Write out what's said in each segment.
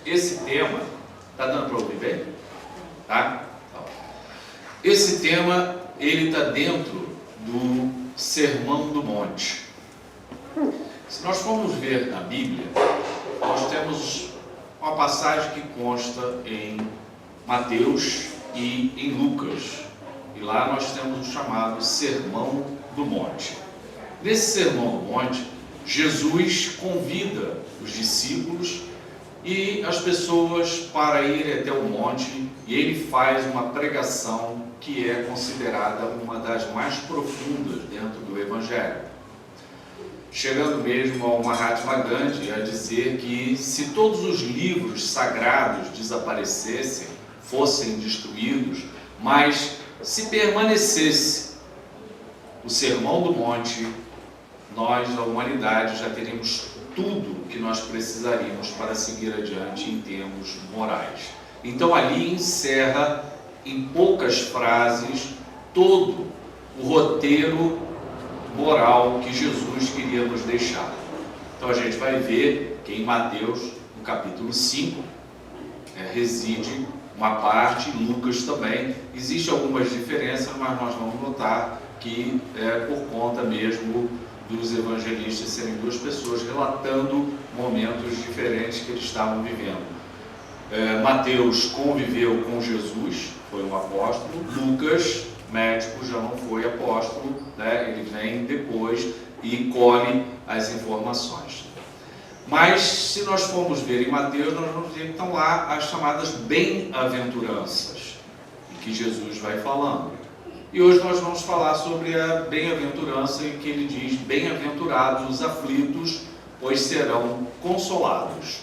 esse tema, está dando para ouvir bem? Tá? Esse tema, ele está dentro do Sermão do Monte. Se nós formos ver na Bíblia, nós temos uma passagem que consta em Mateus e em Lucas. E lá nós temos o chamado Sermão do Monte. Nesse Sermão do Monte, Jesus convida os discípulos e as pessoas para irem até o monte, e ele faz uma pregação que é considerada uma das mais profundas dentro do Evangelho, chegando mesmo ao Mahatma Gandhi a dizer que se todos os livros sagrados desaparecessem, fossem destruídos, mas se permanecesse o Sermão do Monte, nós, a humanidade, já teríamos tudo que nós precisaríamos para seguir adiante em termos morais. Então ali encerra em poucas frases todo o roteiro moral que Jesus queria nos deixar. Então a gente vai ver que em Mateus, no capítulo 5, reside uma parte, em Lucas também. Existem algumas diferenças, mas nós vamos notar que é por conta mesmo dos evangelistas serem duas pessoas relatando momentos diferentes que eles estavam vivendo. Mateus conviveu com Jesus, foi um apóstolo. Lucas, médico, já não foi apóstolo, né? Ele vem depois e colhe as informações. Mas se nós formos ver em Mateus, nós vamos ver que estão lá as chamadas bem-aventuranças, em que Jesus vai falando. E hoje nós vamos falar sobre a bem-aventurança, em que ele diz: bem-aventurados os aflitos, pois serão consolados.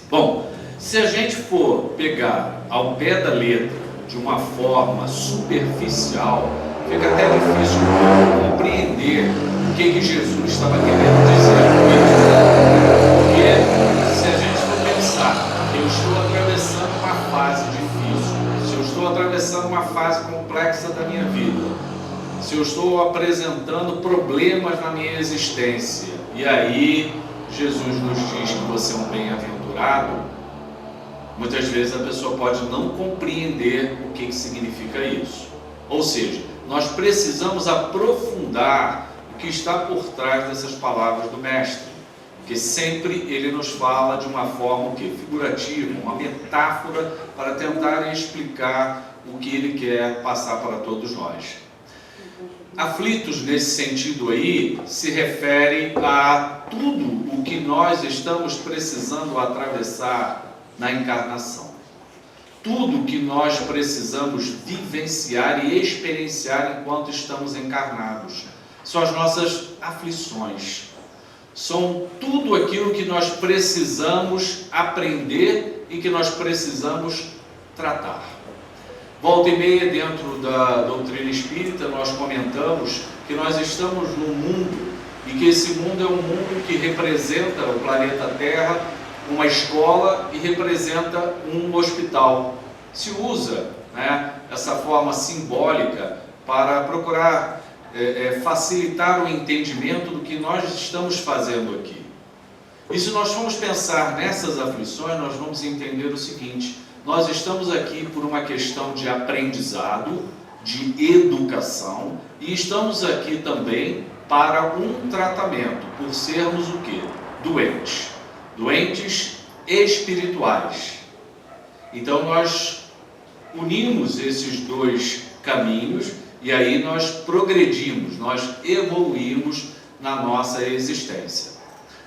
Bom, se a gente for pegar ao pé da letra de uma forma superficial, fica até difícil compreender o que Jesus estava querendo dizer com isso. Porque se a gente for pensar, eu estou atravessando uma fase difícil, se eu estou atravessando uma fase complexa da minha vida, se eu estou apresentando problemas na minha existência, e aí Jesus nos diz que você é um bem-aventurado, muitas vezes a pessoa pode não compreender o que significa isso. Ou seja, nós precisamos aprofundar o que está por trás dessas palavras do Mestre, porque sempre ele nos fala de uma forma figurativa, uma metáfora, para tentar explicar o que ele quer passar para todos nós. Aflitos nesse sentido aí se refere a tudo o que nós estamos precisando atravessar na encarnação. Tudo que nós precisamos vivenciar e experienciar enquanto estamos encarnados são as nossas aflições. São tudo aquilo que nós precisamos aprender e que nós precisamos tratar. Volta e meia, dentro da doutrina espírita, nós comentamos que nós estamos num mundo, e que esse mundo é um mundo que representa o planeta Terra, uma escola, e representa um hospital. Se usa, né, essa forma simbólica para procurar facilitar o entendimento do que nós estamos fazendo aqui. E se nós formos pensar nessas aflições, nós vamos entender o seguinte: nós estamos aqui por uma questão de aprendizado, de educação, e estamos aqui também para um tratamento, por sermos o quê? Doentes. Doentes espirituais. Então nós unimos esses dois caminhos e aí nós progredimos, nós evoluímos na nossa existência.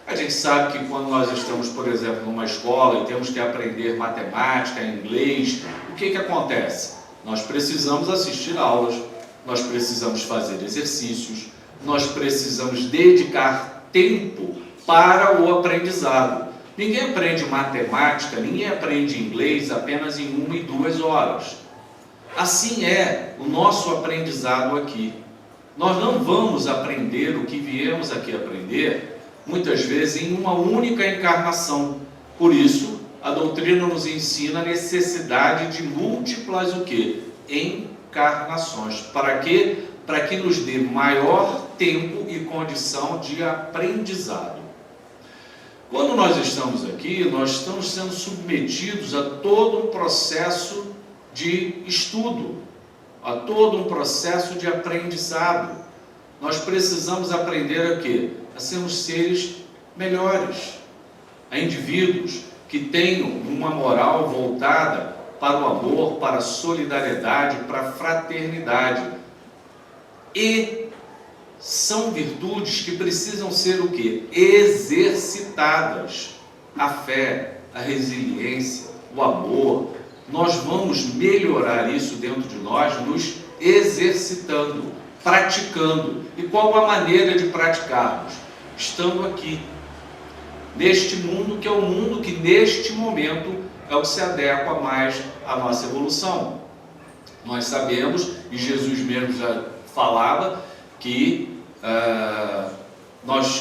A gente sabe que quando nós estamos, por exemplo, numa escola e temos que aprender matemática, inglês, o que acontece? Nós precisamos assistir aulas, nós precisamos fazer exercícios, nós precisamos dedicar tempo para o aprendizado. Ninguém aprende matemática, ninguém aprende inglês apenas em 1 e 2 horas. Assim é o nosso aprendizado aqui. Nós não vamos aprender o que viemos aqui aprender, muitas vezes, em uma única encarnação. Por isso, a doutrina nos ensina a necessidade de múltiplas o quê? Encarnações. Para quê? Para que nos dê maior tempo e condição de aprendizado. Quando nós estamos aqui, nós estamos sendo submetidos a todo um processo de estudo, a todo um processo de aprendizado. Nós precisamos aprender a quê? A sermos seres melhores, a indivíduos que tenham uma moral voltada para o amor, para a solidariedade, para a fraternidade. E são virtudes que precisam ser o quê? Exercitadas. A fé, a resiliência, o amor. Nós vamos melhorar isso dentro de nós, nos exercitando, praticando. E qual a maneira de praticarmos? Estando aqui, neste mundo, que é o mundo que neste momento é o que se adequa mais à nossa evolução. Nós sabemos, e Jesus mesmo já falava, que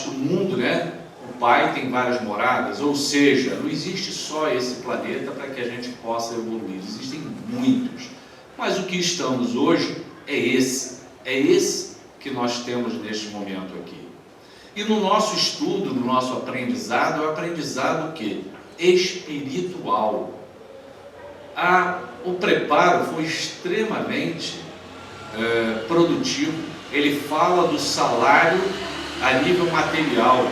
o mundo, né? O Pai tem várias moradas, ou seja, não existe só esse planeta para que a gente possa evoluir, existem muitos. Mas o que estamos hoje é esse que nós temos neste momento aqui. E no nosso estudo, no nosso aprendizado, é o aprendizado o quê? Espiritual. O preparo foi extremamente produtivo. Ele fala do salário a nível material,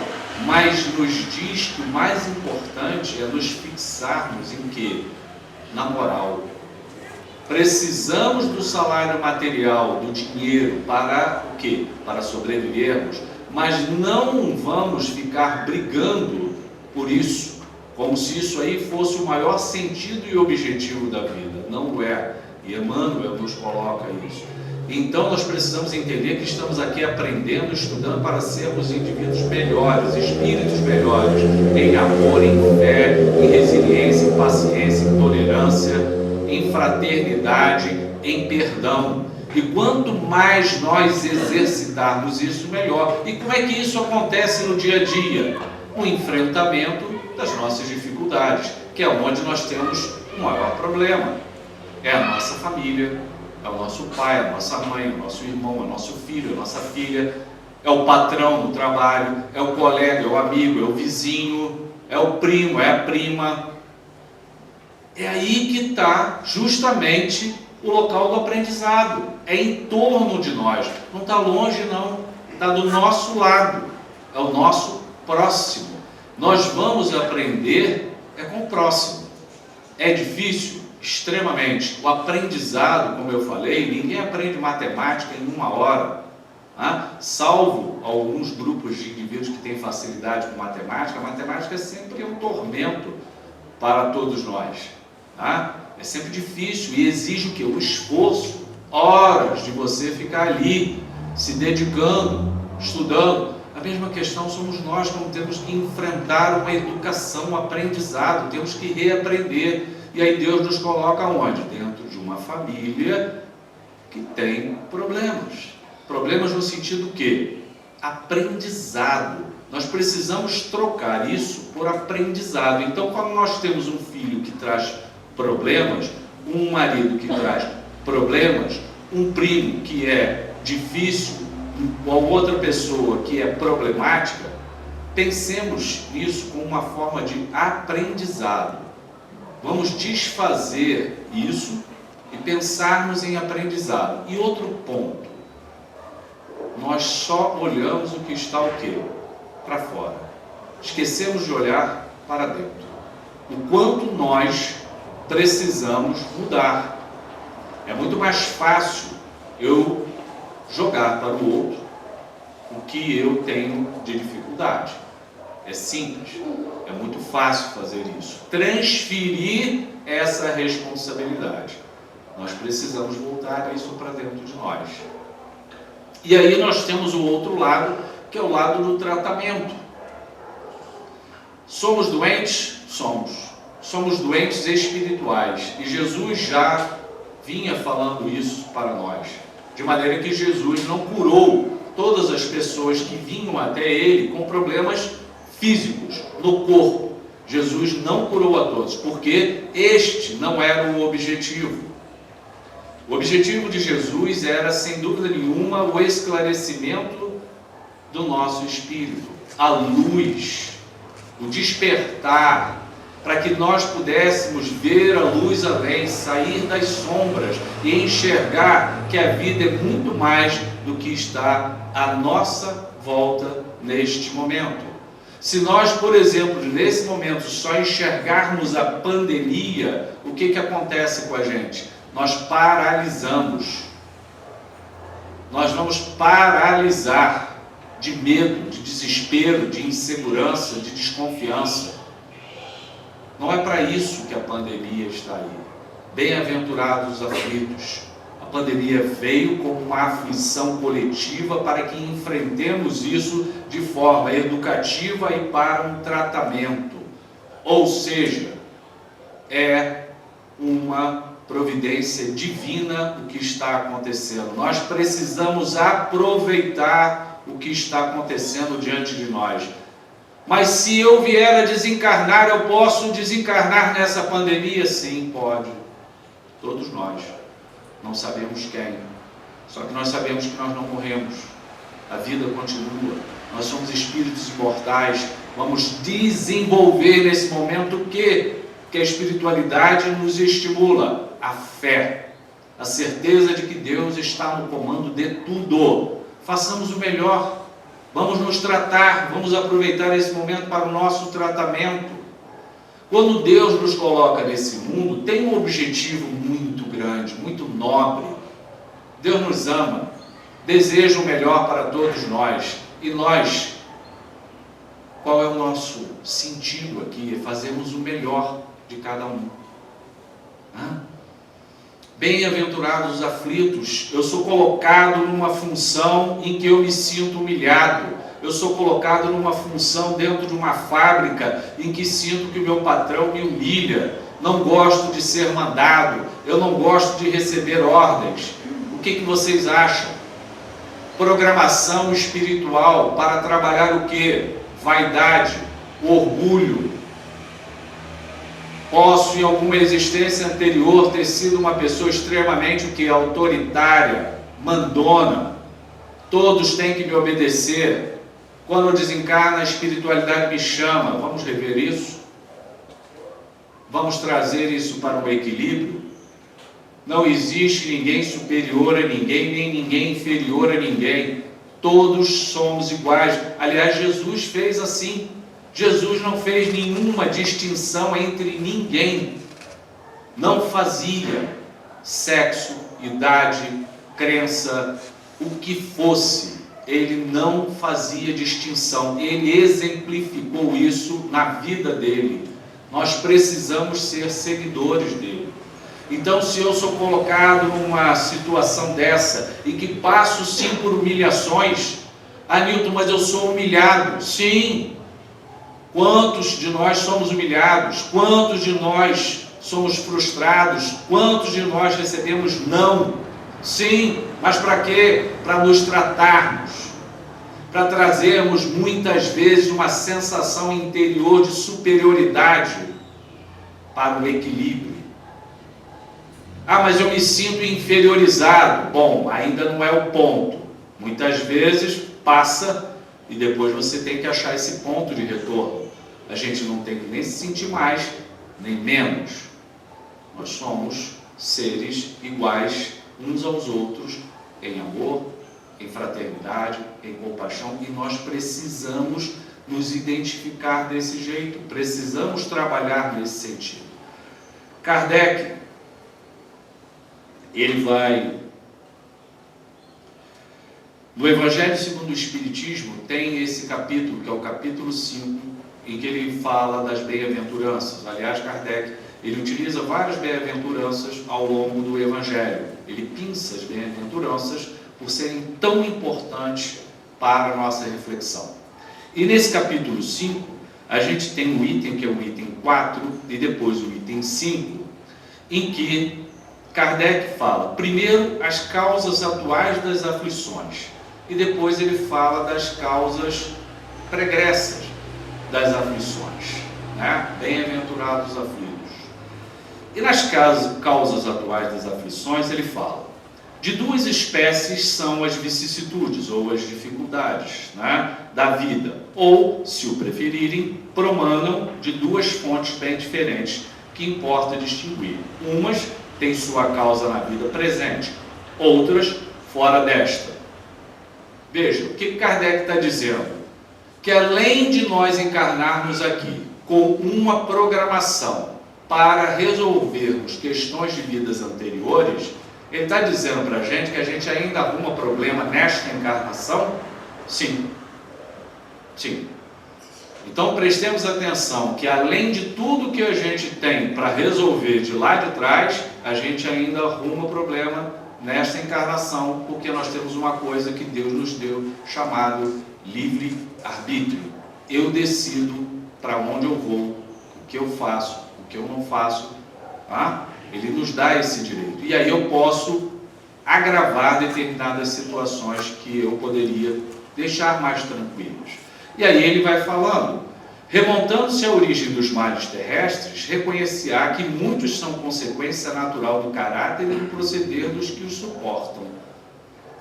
mas nos diz que o mais importante é nos fixarmos em quê? Na moral. Precisamos do salário material, do dinheiro, para o quê? Para sobrevivermos, mas não vamos ficar brigando por isso, como se isso aí fosse o maior sentido e objetivo da vida. Não é. E Emmanuel nos coloca isso. Então nós precisamos entender que estamos aqui aprendendo, estudando para sermos indivíduos melhores, espíritos melhores, em amor, em fé, em resiliência, em paciência, em tolerância, em fraternidade, em perdão. E quanto mais nós exercitarmos isso, melhor. E como é que isso acontece no dia a dia? No enfrentamento das nossas dificuldades, que é onde nós temos o maior problema. É a nossa família, é o nosso pai, a nossa mãe, o nosso irmão, o nosso filho, a nossa filha, é o patrão no trabalho, é o colega, é o amigo, é o vizinho, é o primo, é a prima. É aí que está justamente o local do aprendizado. É em torno de nós, não está longe não, está do nosso lado, é o nosso próximo. Nós vamos aprender com o próximo. É difícil? Extremamente. O aprendizado, como eu falei, ninguém aprende matemática em uma hora, salvo alguns grupos de indivíduos que têm facilidade com matemática. A matemática é sempre um tormento para todos nós, é sempre difícil e exige o quê? O esforço, horas de você ficar ali, se dedicando, estudando. A mesma questão somos nós, como temos que enfrentar uma educação, um aprendizado, temos que reaprender. E aí Deus nos coloca onde? Dentro de uma família que tem problemas. Problemas no sentido que? Aprendizado. Nós precisamos trocar isso por aprendizado. Então, quando nós temos um filho que traz problemas, um marido que traz problemas, um primo que é difícil, ou outra pessoa que é problemática, pensemos nisso como uma forma de aprendizado. Vamos desfazer isso e pensarmos em aprendizado. E outro ponto, nós só olhamos o que está o quê? Para fora. Esquecemos de olhar para dentro. O quanto nós precisamos mudar. É muito mais fácil eu jogar para o outro o que eu tenho de dificuldade. É simples, é muito fácil fazer isso. Transferir essa responsabilidade. Nós precisamos voltar isso para dentro de nós. E aí nós temos o outro lado, que é o lado do tratamento. Somos doentes? Somos. Somos doentes espirituais. E Jesus já vinha falando isso para nós. De maneira que Jesus não curou todas as pessoas que vinham até Ele com problemas físicos, no corpo. Jesus não curou a todos, porque este não era o objetivo. O objetivo de Jesus era, sem dúvida nenhuma, o esclarecimento do nosso espírito, a luz o despertar, para que nós pudéssemos ver a luz além, sair das sombras e enxergar que a vida é muito mais do que está à nossa volta neste momento. Se nós, por exemplo, nesse momento só enxergarmos a pandemia, o que acontece com a gente? Nós paralisamos. Nós vamos paralisar de medo, de desespero, de insegurança, de desconfiança. Não é para isso que a pandemia está aí. Bem-aventurados os aflitos. A pandemia veio como uma aflição coletiva para que enfrentemos isso de forma educativa e para um tratamento. Ou seja, é uma providência divina o que está acontecendo. Nós precisamos aproveitar o que está acontecendo diante de nós. Mas se eu vier a desencarnar, eu posso desencarnar nessa pandemia? Sim, pode. Todos nós. Não sabemos quem. Só que nós sabemos que nós não morremos. A vida continua. Nós somos espíritos imortais. Vamos desenvolver nesse momento o quê? Que a espiritualidade nos estimula. A fé. A certeza de que Deus está no comando de tudo. Façamos o melhor. Vamos nos tratar, vamos aproveitar esse momento para o nosso tratamento. Quando Deus nos coloca nesse mundo, tem um objetivo muito grande, muito nobre. Deus nos ama, deseja o melhor para todos nós. E nós, qual é o nosso sentido aqui? Fazemos o melhor de cada um. Bem-aventurados os aflitos. Eu sou colocado numa função em que eu me sinto humilhado. Eu sou colocado numa função dentro de uma fábrica em que sinto que o meu patrão me humilha. Não gosto de ser mandado. Eu não gosto de receber ordens. O que vocês acham? Programação espiritual para trabalhar o quê? Vaidade, orgulho. Posso, em alguma existência anterior, ter sido uma pessoa extremamente autoritária, mandona. Todos têm que me obedecer. Quando eu desencarno, a espiritualidade me chama. Vamos rever isso? Vamos trazer isso para um equilíbrio? Não existe ninguém superior a ninguém, nem ninguém inferior a ninguém. Todos somos iguais. Aliás, Jesus fez assim. Jesus não fez nenhuma distinção entre ninguém. Não fazia sexo, idade, crença, o que fosse. Ele não fazia distinção. Ele exemplificou isso na vida dele. Nós precisamos ser seguidores dele. Então, se eu sou colocado numa situação dessa e que passo sim por humilhações, Nilton, mas eu sou humilhado. Sim. Quantos de nós somos humilhados? Quantos de nós somos frustrados? Quantos de nós recebemos não? Sim, mas para quê? Para nos tratarmos, para trazermos muitas vezes uma sensação interior de superioridade para o equilíbrio. Mas eu me sinto inferiorizado. Bom, ainda não é o ponto. Muitas vezes passa e depois você tem que achar esse ponto de retorno. A gente não tem que nem se sentir mais, nem menos. Nós somos seres iguais uns aos outros em amor, em fraternidade, em compaixão, e nós precisamos nos identificar desse jeito, precisamos trabalhar nesse sentido. Kardec, ele vai... No Evangelho segundo o Espiritismo tem esse capítulo, que é o capítulo 5, em que ele fala das bem-aventuranças. Aliás, Kardec, ele utiliza várias bem-aventuranças ao longo do Evangelho. Ele pinça as bem-aventuranças por serem tão importantes para a nossa reflexão. E nesse capítulo 5, a gente tem um item, que é o item 4, e depois o item 5, em que Kardec fala, primeiro, as causas atuais das aflições, e depois ele fala das causas pregressas das aflições, né? Bem-aventurados aflitos. E nas causas atuais das aflições, ele fala, De duas espécies são as vicissitudes ou as dificuldades, né, da vida, ou, se o preferirem, promanam de duas fontes bem diferentes que importa distinguir. Umas têm sua causa na vida presente, outras fora desta. Veja, o que Kardec está dizendo? Que além de nós encarnarmos aqui com uma programação para resolvermos questões de vidas anteriores, ele está dizendo para a gente que a gente ainda arruma problema nesta encarnação? Sim. Sim. Então prestemos atenção que além de tudo que a gente tem para resolver de lá de trás, a gente ainda arruma problema nesta encarnação, porque nós temos uma coisa que Deus nos deu, chamado livre-arbítrio. Eu decido para onde eu vou, o que eu faço, o que eu não faço. Tá? Ele nos dá esse direito. E aí eu posso agravar determinadas situações que eu poderia deixar mais tranquilas. E aí ele vai falando, remontando-se à origem dos males terrestres, reconhecerá que muitos são consequência natural do caráter e do proceder dos que os suportam.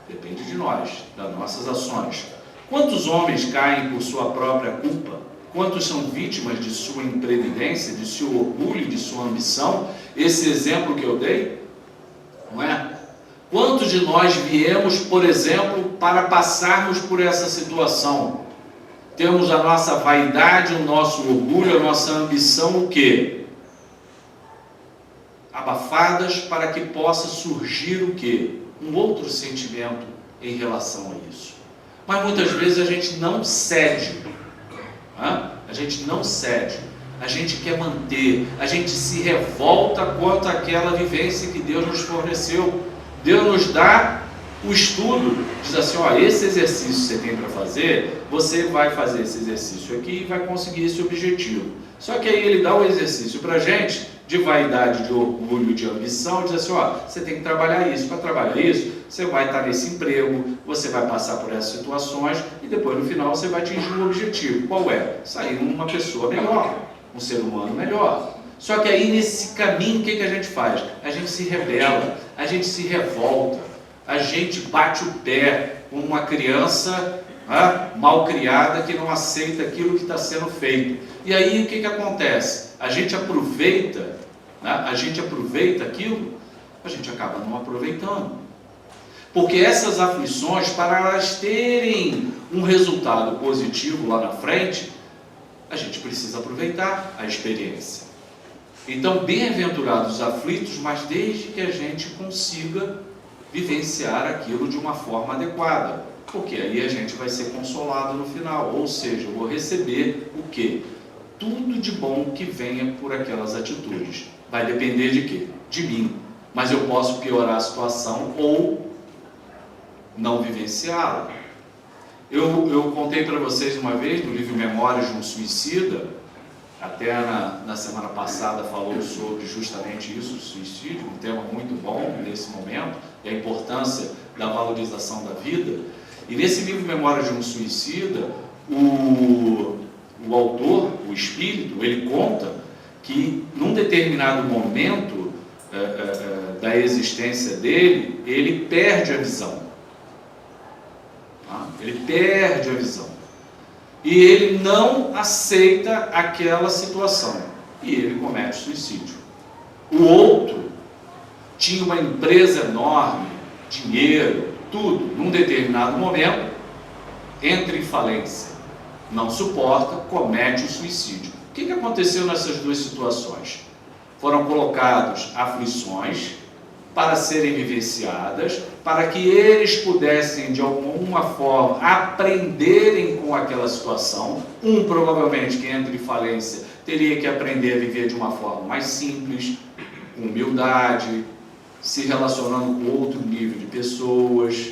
Depende de nós, das nossas ações. Quantos homens caem por sua própria culpa? Quantos são vítimas de sua imprevidência, de seu orgulho, de sua ambição? Esse exemplo que eu dei, não é? Quantos de nós viemos, por exemplo, para passarmos por essa situação? Temos a nossa vaidade, o nosso orgulho, a nossa ambição, o quê? Abafadas para que possa surgir o quê? Um outro sentimento em relação a isso. Mas muitas vezes a gente não cede. A gente não cede. A gente quer manter. A gente se revolta quanto àquela vivência que Deus nos forneceu. Deus nos dá o estudo, diz assim, ó, esse exercício você tem para fazer, você vai fazer esse exercício aqui e vai conseguir esse objetivo. Só que aí ele dá o exercício para a gente, de vaidade, de orgulho, de ambição, diz assim, ó, você tem que trabalhar isso. Para trabalhar isso, você vai estar nesse emprego, você vai passar por essas situações e depois no final você vai atingir um objetivo. Qual é? Sair uma pessoa melhor, um ser humano melhor. Só que aí nesse caminho, o que a gente faz? A gente se rebela, a gente se revolta. A gente bate o pé como uma criança mal criada que não aceita aquilo que está sendo feito. E aí o que acontece? A gente aproveita, aquilo, a gente acaba não aproveitando. Porque essas aflições, para elas terem um resultado positivo lá na frente, a gente precisa aproveitar a experiência. Então, bem-aventurados os aflitos, mas desde que a gente consiga vivenciar aquilo de uma forma adequada, porque aí a gente vai ser consolado no final, ou seja, eu vou receber o quê? Tudo de bom que venha por aquelas atitudes. Vai depender de quê? De mim. Mas eu posso piorar a situação ou não vivenciá-la. Eu contei para vocês uma vez, no livro Memórias de um Suicida, até na semana passada falou sobre justamente isso, o suicídio, um tema muito bom nesse momento, e a importância da valorização da vida. E nesse livro Memórias de um Suicida, o autor, o espírito, ele conta que num determinado momento da existência dele, ele perde a visão. Ele perde a visão. E ele não aceita aquela situação. E ele comete suicídio. O outro tinha uma empresa enorme, dinheiro, tudo. Num determinado momento, entra em falência. Não suporta, comete o suicídio. O que aconteceu nessas duas situações? Foram colocados aflições para serem vivenciadas, para que eles pudessem, de alguma forma, aprenderem com aquela situação. Um, provavelmente, que entra em falência, teria que aprender a viver de uma forma mais simples, com humildade, se relacionando com outro nível de pessoas.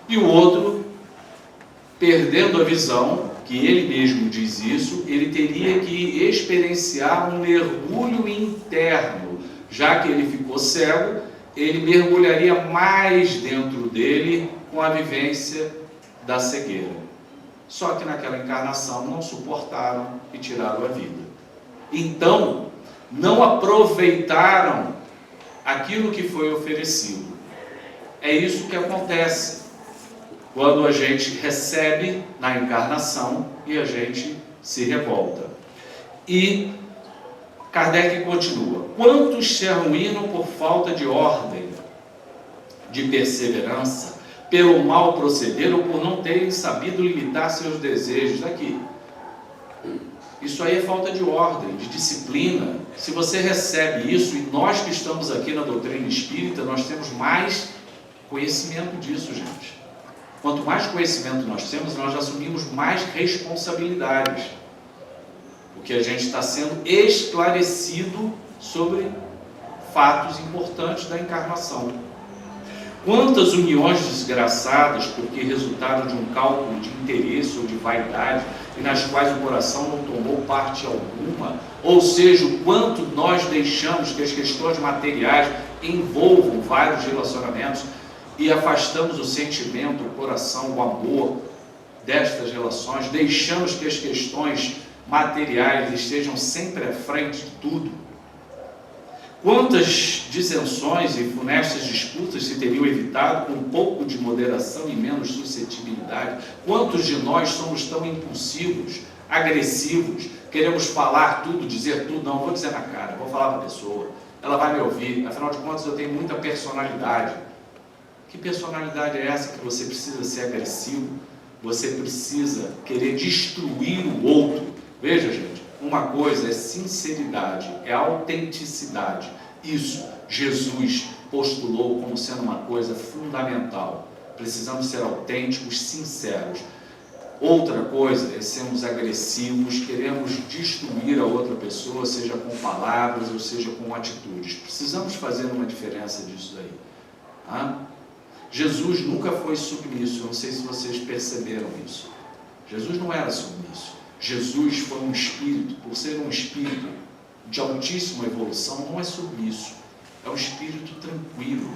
E o outro, perdendo a visão, que ele mesmo diz isso, ele teria que experienciar um mergulho interno. Já que ele ficou cego, ele mergulharia mais dentro dele com a vivência da cegueira. Só que naquela encarnação não suportaram e tiraram a vida. Então, não aproveitaram aquilo que foi oferecido. É isso que acontece quando a gente recebe na encarnação e a gente se revolta. E Kardec continua: quantos se arruinam por falta de ordem, de perseverança, pelo mal proceder ou por não terem sabido limitar seus desejos. Aqui, isso aí é falta de ordem, de disciplina. Se você recebe isso, e nós que estamos aqui na doutrina espírita, nós temos mais conhecimento disso, gente. Quanto mais conhecimento nós temos, nós assumimos mais responsabilidades, porque a gente está sendo esclarecido sobre fatos importantes da encarnação. Quantas uniões desgraçadas, porque resultaram de um cálculo de interesse ou de vaidade, e nas quais o coração não tomou parte alguma, ou seja, o quanto nós deixamos que as questões materiais envolvam vários relacionamentos e afastamos o sentimento, o coração, o amor destas relações, deixamos que as questões materiais estejam sempre à frente de tudo. Quantas dissensões e funestas disputas se teriam evitado com um pouco de moderação e menos suscetibilidade? Quantos de nós somos tão impulsivos, agressivos, queremos falar tudo, dizer tudo? Não, vou dizer na cara, vou falar para a pessoa, ela vai me ouvir, afinal de contas eu tenho muita personalidade. Que personalidade é essa que você precisa ser agressivo? Você precisa querer destruir o outro? Veja, gente, uma coisa é sinceridade, é autenticidade. Isso Jesus postulou como sendo uma coisa fundamental. Precisamos ser autênticos, sinceros. Outra coisa é sermos agressivos, queremos destruir a outra pessoa, seja com palavras ou seja com atitudes. Precisamos fazer uma diferença disso daí. Jesus nunca foi submisso, eu não sei se vocês perceberam isso. Jesus não era submisso. Jesus foi um espírito, por ser um espírito de altíssima evolução, não é submisso, é um espírito tranquilo,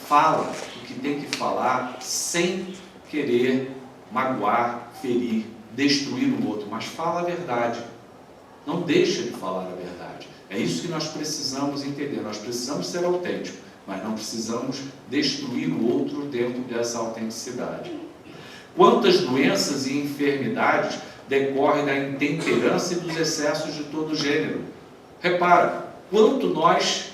fala o que tem que falar, sem querer magoar, ferir, destruir o outro, mas fala a verdade, não deixa de falar a verdade. É isso que nós precisamos entender, nós precisamos ser autênticos, mas não precisamos destruir o outro dentro dessa autenticidade. Quantas doenças e enfermidades decorre da intemperança e dos excessos de todo gênero. Repara, quanto nós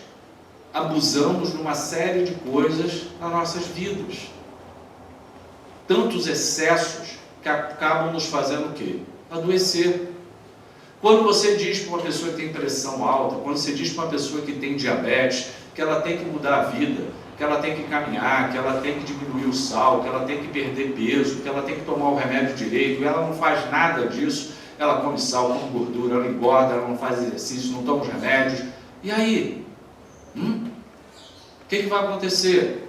abusamos numa série de coisas nas nossas vidas. Tantos excessos que acabam nos fazendo o quê? Adoecer. Quando você diz para uma pessoa que tem pressão alta, quando você diz para uma pessoa que tem diabetes, que ela tem que mudar a vida, que ela tem que caminhar, que ela tem que diminuir o sal, que ela tem que perder peso, que ela tem que tomar o remédio direito, e ela não faz nada disso, ela come sal, come gordura, ela engorda, ela não faz exercício, não toma os remédios, e aí? O que vai acontecer?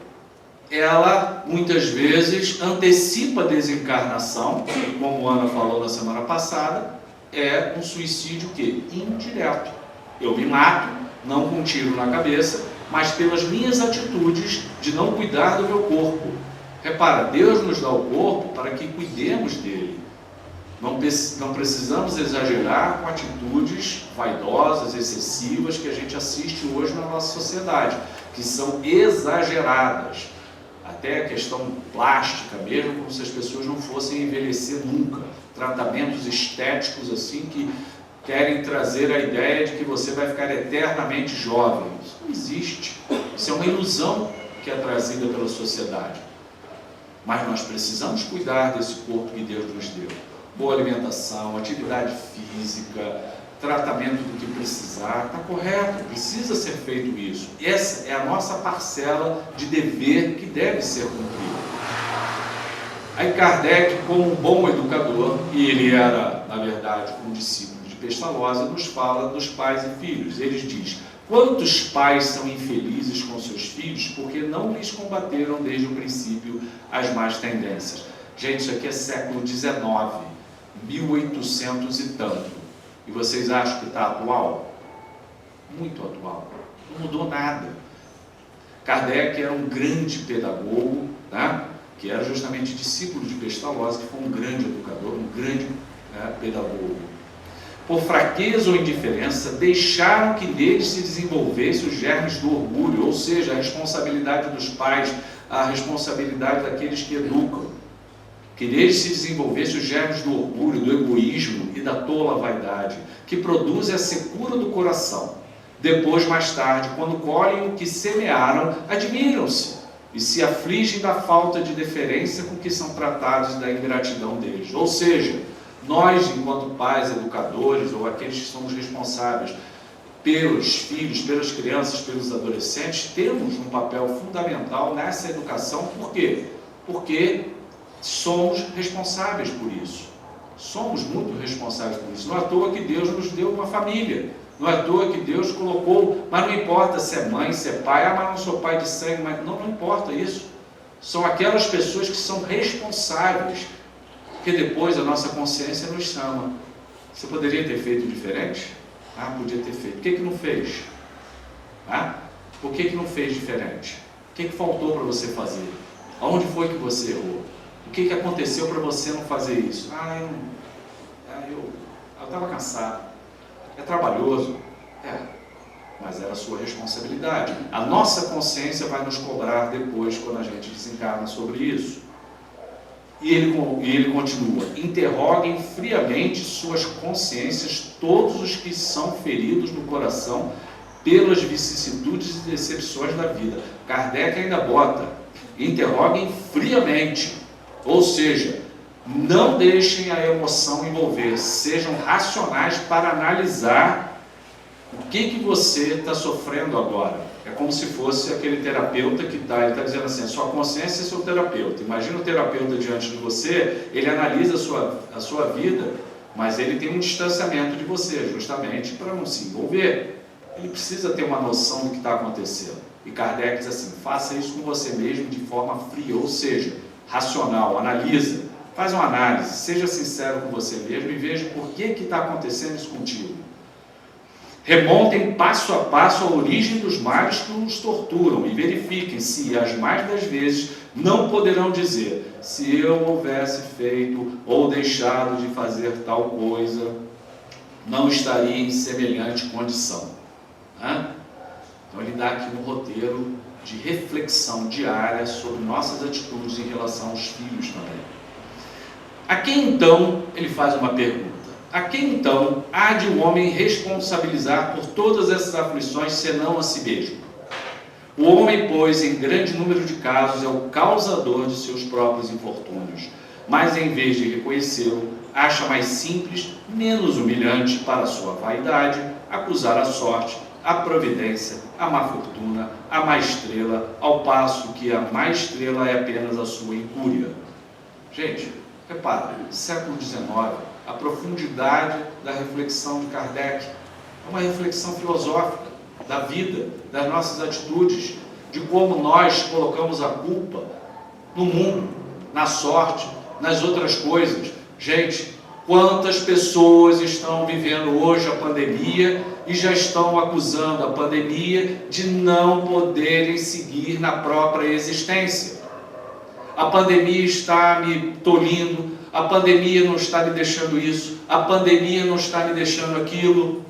Ela, muitas vezes, antecipa a desencarnação, como a Ana falou na semana passada, é um suicídio que? Indireto. Eu me mato, não com um tiro na cabeça, mas pelas minhas atitudes de não cuidar do meu corpo. Repara, Deus nos dá o corpo para que cuidemos dele. Não precisamos exagerar com atitudes vaidosas, excessivas, que a gente assiste hoje na nossa sociedade, que são exageradas. Até a questão plástica mesmo, como se as pessoas não fossem envelhecer nunca. Tratamentos estéticos assim que querem trazer a ideia de que você vai ficar eternamente jovem. Isso não existe. Isso é uma ilusão que é trazida pela sociedade. Mas nós precisamos cuidar desse corpo que Deus nos deu. Boa alimentação, atividade física, tratamento do que precisar. Está correto, precisa ser feito isso. Essa é a nossa parcela de dever que deve ser cumprida. Aí Kardec, como um bom educador, e ele era, na verdade, um discípulo de Pestalozzi, nos fala dos pais e filhos. Ele diz: quantos pais são infelizes com seus filhos porque não lhes combateram desde o princípio as más tendências. Gente, isso aqui é século XIX, 1800 e tanto. E vocês acham que está atual? Muito atual. Não mudou nada. Kardec era um grande pedagogo, né? Que era justamente discípulo de Pestalozzi, que foi um grande educador, um grande pedagogo. por fraqueza ou indiferença, deixaram que neles se desenvolvesse os germes do orgulho, ou seja, a responsabilidade dos pais, a responsabilidade daqueles que educam. Que neles se desenvolvesse os germes do orgulho, do egoísmo e da tola vaidade, que produzem a secura do coração. Depois, mais tarde, quando colhem o que semearam, admiram-se e se afligem da falta de deferência com que são tratados e da ingratidão deles. Ou seja, nós, enquanto pais, educadores, ou aqueles que somos responsáveis pelos filhos, pelas crianças, pelos adolescentes, temos um papel fundamental nessa educação. Por quê? Porque somos responsáveis por isso. Somos muito responsáveis por isso. Não é à toa que Deus nos deu uma família. Não é à toa que Deus colocou, mas não importa se é mãe, se é pai, mas não sou pai de sangue, mas não importa isso. São aquelas pessoas que são responsáveis, que depois a nossa consciência nos chama. Você poderia ter feito diferente? Podia ter feito. Por que não fez? Por que não fez diferente? O que faltou para você fazer? Aonde foi que você errou? O que aconteceu para você não fazer isso? Eu estava cansado. É trabalhoso? Mas era a sua responsabilidade. A nossa consciência vai nos cobrar depois, quando a gente desencarna sobre isso. E ele continua: interroguem friamente suas consciências todos os que são feridos no coração pelas vicissitudes e decepções da vida. Kardec ainda bota: interroguem friamente, ou seja, não deixem a emoção envolver, sejam racionais para analisar o que você está sofrendo agora. É como se fosse aquele terapeuta que ele está dizendo assim: a sua consciência é seu terapeuta. Imagina o terapeuta diante de você, ele analisa a sua vida, mas ele tem um distanciamento de você, justamente para não se envolver. Ele precisa ter uma noção do que está acontecendo. E Kardec diz assim: faça isso com você mesmo de forma fria, ou seja, racional, analisa, faz uma análise, seja sincero com você mesmo e veja por que está acontecendo isso contigo. Remontem passo a passo a origem dos males que nos torturam e verifiquem se, as mais das vezes, não poderão dizer: se eu houvesse feito ou deixado de fazer tal coisa, não estaria em semelhante condição. Então ele dá aqui um roteiro de reflexão diária sobre nossas atitudes em relação aos filhos também. A quem então, ele faz uma pergunta: a quem então há de o homem responsabilizar por todas essas aflições, senão a si mesmo? O homem, pois, em grande número de casos, é o causador de seus próprios infortúnios, mas em vez de reconhecê-lo, acha mais simples, menos humilhante para a sua vaidade, acusar a sorte, a providência, a má fortuna, a má estrela, ao passo que a má estrela é apenas a sua incúria. Gente, repara, século XIX, a profundidade da reflexão de Kardec é uma reflexão filosófica da vida, das nossas atitudes, de como nós colocamos a culpa no mundo, na sorte, nas outras coisas. Gente, quantas pessoas estão vivendo hoje a pandemia e já estão acusando a pandemia de não poderem seguir na própria existência? A pandemia está me tolhindo, a pandemia não está me deixando isso, a pandemia não está me deixando aquilo.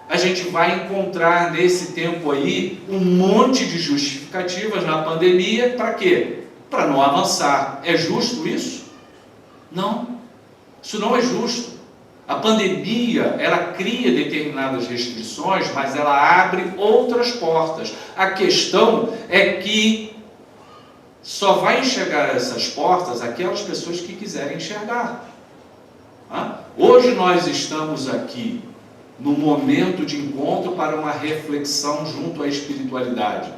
A gente vai encontrar nesse tempo aí um monte de justificativas na pandemia. Para quê? Para não avançar. É justo isso? Não. Isso não é justo. A pandemia, ela cria determinadas restrições, mas ela abre outras portas. A questão é que só vai enxergar essas portas aquelas pessoas que quiserem enxergar. Hoje nós estamos aqui no momento de encontro para uma reflexão junto à espiritualidade.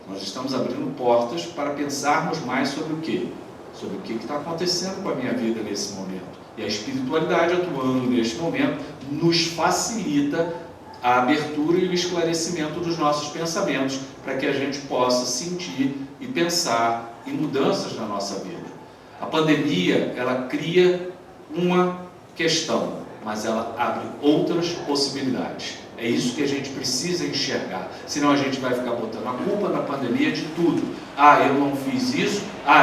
Nós estamos abrindo portas para pensarmos mais sobre o quê? Sobre o que está acontecendo com a minha vida nesse momento. E a espiritualidade atuando neste momento nos facilita a abertura e o esclarecimento dos nossos pensamentos para que a gente possa sentir e pensar em mudanças na nossa vida. A pandemia, ela cria uma questão, mas ela abre outras possibilidades. É isso que a gente precisa enxergar, senão a gente vai ficar botando a culpa na pandemia de tudo. Eu não fiz isso,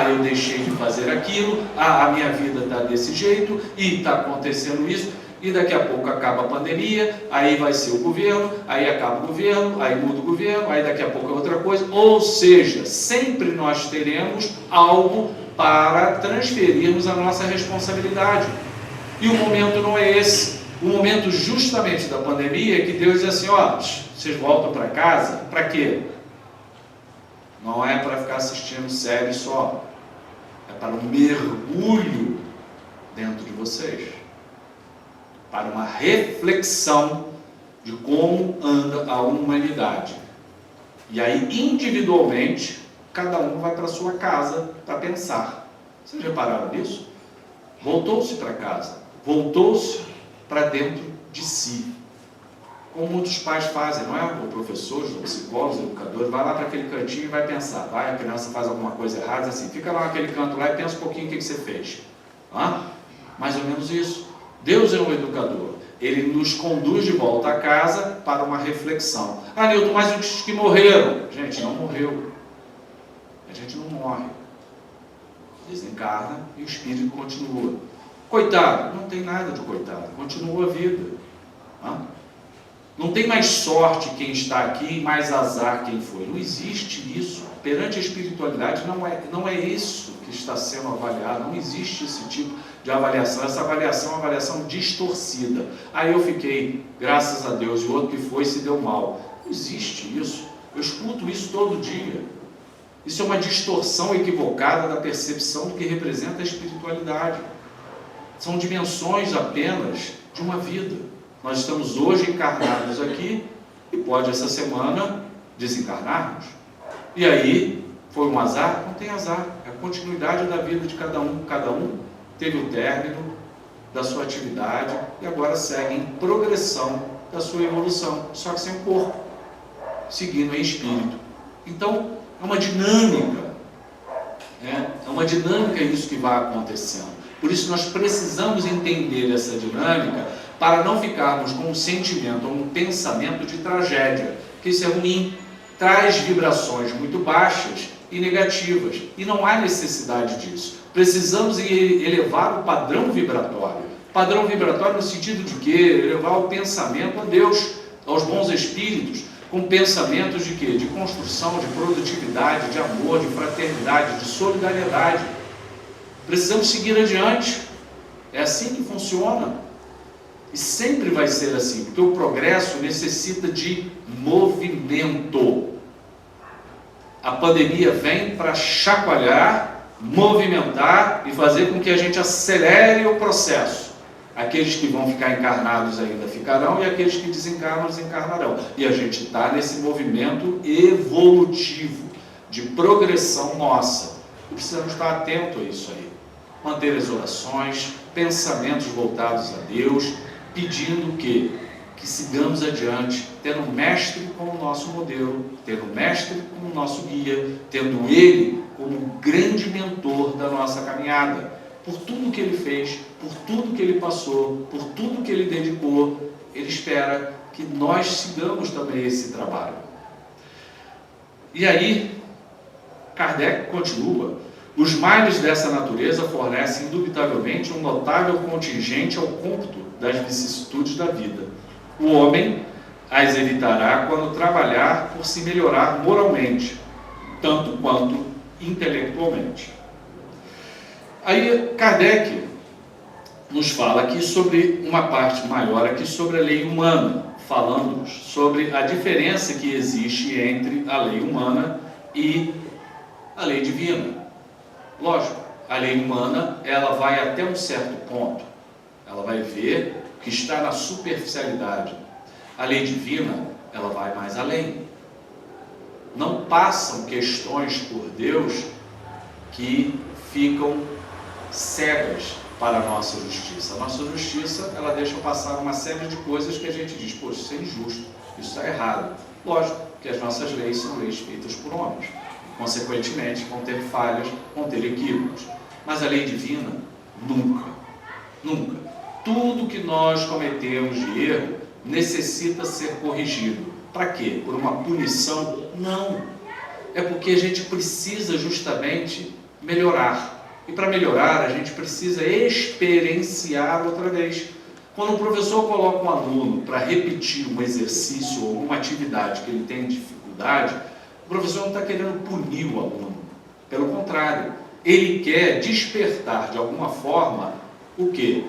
eu deixei de fazer aquilo, a minha vida está desse jeito e está acontecendo isso. e daqui a pouco acaba a pandemia, aí vai ser o governo, aí acaba o governo, aí muda o governo, aí daqui a pouco é outra coisa. Ou seja, sempre nós teremos algo para transferirmos a nossa responsabilidade. E o momento não é esse. O momento justamente da pandemia é que Deus diz assim, ó, vocês voltam para casa, para quê? Não é para ficar assistindo série só, é para um mergulho dentro de vocês, para uma reflexão de como anda a humanidade. E aí, individualmente, cada um vai para a sua casa para pensar. Vocês repararam nisso? Voltou-se para casa, voltou-se para dentro de si. Como muitos pais fazem, não é? O professor, os psicólogos, os educadores, vai lá para aquele cantinho e vai pensar. Vai, a criança faz alguma coisa errada, assim, fica lá naquele canto lá e pensa um pouquinho o que você fez. Mais ou menos isso. Deus é um educador. Ele nos conduz de volta a casa para uma reflexão. Nilton, mas os que morreram? Gente, não morreu. A gente não morre. Desencarna e o espírito continua. Coitado, não tem nada de coitado, continua a vida. Não tem mais sorte quem está aqui e mais azar quem foi. Não existe isso. Perante a espiritualidade não é isso que está sendo avaliado. Não existe esse tipo de avaliação. Essa avaliação é uma avaliação distorcida. Aí eu fiquei, graças a Deus, e o outro que foi se deu mal. Não existe isso. Eu escuto isso todo dia. Isso é uma distorção equivocada da percepção do que representa a espiritualidade. São dimensões apenas de uma vida. Nós estamos hoje encarnados aqui e pode essa semana desencarnarmos. E aí, foi um azar? Não tem azar. É a continuidade da vida de cada um. Cada um teve o término da sua atividade e agora segue em progressão da sua evolução, só que sem o corpo, seguindo em espírito. Então, é uma dinâmica. É uma dinâmica isso que vai acontecendo. Por isso nós precisamos entender essa dinâmica para não ficarmos com um sentimento ou um pensamento de tragédia, que isso é ruim, traz vibrações muito baixas e negativas, e não há necessidade disso. Precisamos elevar o padrão vibratório. Padrão vibratório no sentido de quê? Elevar o pensamento a Deus, aos bons espíritos, com pensamentos de quê? De construção, de produtividade, de amor, de fraternidade, de solidariedade. Precisamos seguir adiante. É assim que funciona. E sempre vai ser assim, porque o progresso necessita de movimento. A pandemia vem para chacoalhar, movimentar e fazer com que a gente acelere o processo. Aqueles que vão ficar encarnados ainda ficarão, e aqueles que desencarnam, desencarnarão. E a gente está nesse movimento evolutivo, de progressão nossa. E precisamos estar atentos a isso aí. Manter as orações, pensamentos voltados a Deus, pedindo que sigamos adiante, tendo o Mestre como nosso modelo, tendo o Mestre como nosso guia, tendo Ele como o grande mentor da nossa caminhada. Por tudo que Ele fez, por tudo que Ele passou, por tudo que Ele dedicou, Ele espera que nós sigamos também esse trabalho. E aí, Kardec continua: os males dessa natureza fornecem indubitavelmente um notável contingente ao cômputo das vicissitudes da vida. O homem as evitará quando trabalhar por se melhorar moralmente, tanto quanto intelectualmente. Aí Kardec nos fala aqui sobre uma parte maior aqui sobre a lei humana, falando-nos sobre a diferença que existe entre a lei humana e a lei divina. Lógico, a lei humana, ela vai até um certo ponto. Ela vai ver o que está na superficialidade. A lei divina, ela vai mais além. Não passam questões por Deus que ficam cegas para a nossa justiça. A nossa justiça, ela deixa passar uma série de coisas que a gente diz, poxa, isso é injusto, isso está errado. Lógico que as nossas leis são leis feitas por homens. Consequentemente, vão ter falhas, vão ter equívocos. Mas a lei divina, nunca, nunca. Tudo que nós cometemos de erro necessita ser corrigido. Para quê? Por uma punição? Não. É porque a gente precisa justamente melhorar. E para melhorar, a gente precisa experienciar outra vez. Quando o professor coloca um aluno para repetir um exercício ou uma atividade que ele tem dificuldade, o professor não está querendo punir o aluno. Pelo contrário, ele quer despertar de alguma forma o quê?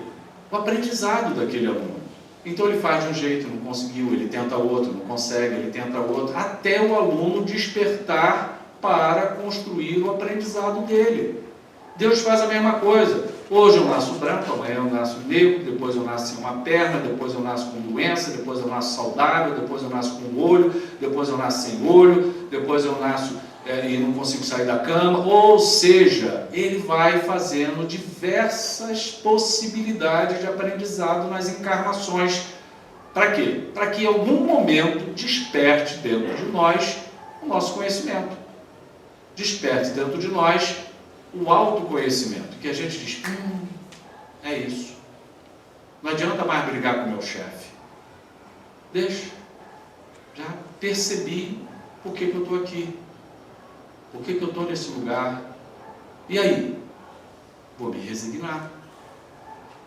O aprendizado daquele aluno. Então ele faz de um jeito, não conseguiu, ele tenta outro, não consegue, ele tenta outro, até o aluno despertar para construir o aprendizado dele. Deus faz a mesma coisa. Hoje eu nasço branco, amanhã eu nasço negro, depois eu nasço sem uma perna, depois eu nasço com doença, depois eu nasço saudável, depois eu nasço com olho, depois eu nasço sem olho, depois eu nasço e não consigo sair da cama. Ou seja, ele vai fazendo diversas possibilidades de aprendizado nas encarnações. Para quê? Para que em algum momento desperte dentro de nós o nosso conhecimento. Desperte dentro de nós o autoconhecimento, que a gente diz, é isso. Não adianta mais brigar com o meu chefe. Deixa. Já percebi por que eu estou aqui. Por que eu estou nesse lugar. E aí? Vou me resignar.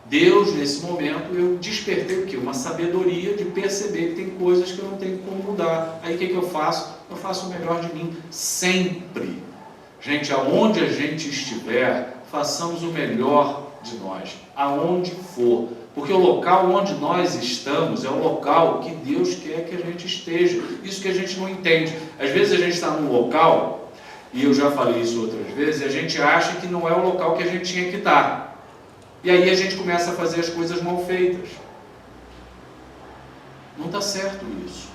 Deus, nesse momento, eu despertei o quê? Uma sabedoria de perceber que tem coisas que eu não tenho como mudar. Aí o que eu faço? Eu faço o melhor de mim, sempre. Gente, aonde a gente estiver, façamos o melhor de nós, aonde for. Porque o local onde nós estamos é o local que Deus quer que a gente esteja. Isso que a gente não entende. Às vezes a gente está num local, e eu já falei isso outras vezes, e a gente acha que não é o local que a gente tinha que estar. E aí a gente começa a fazer as coisas mal feitas. Não está certo isso.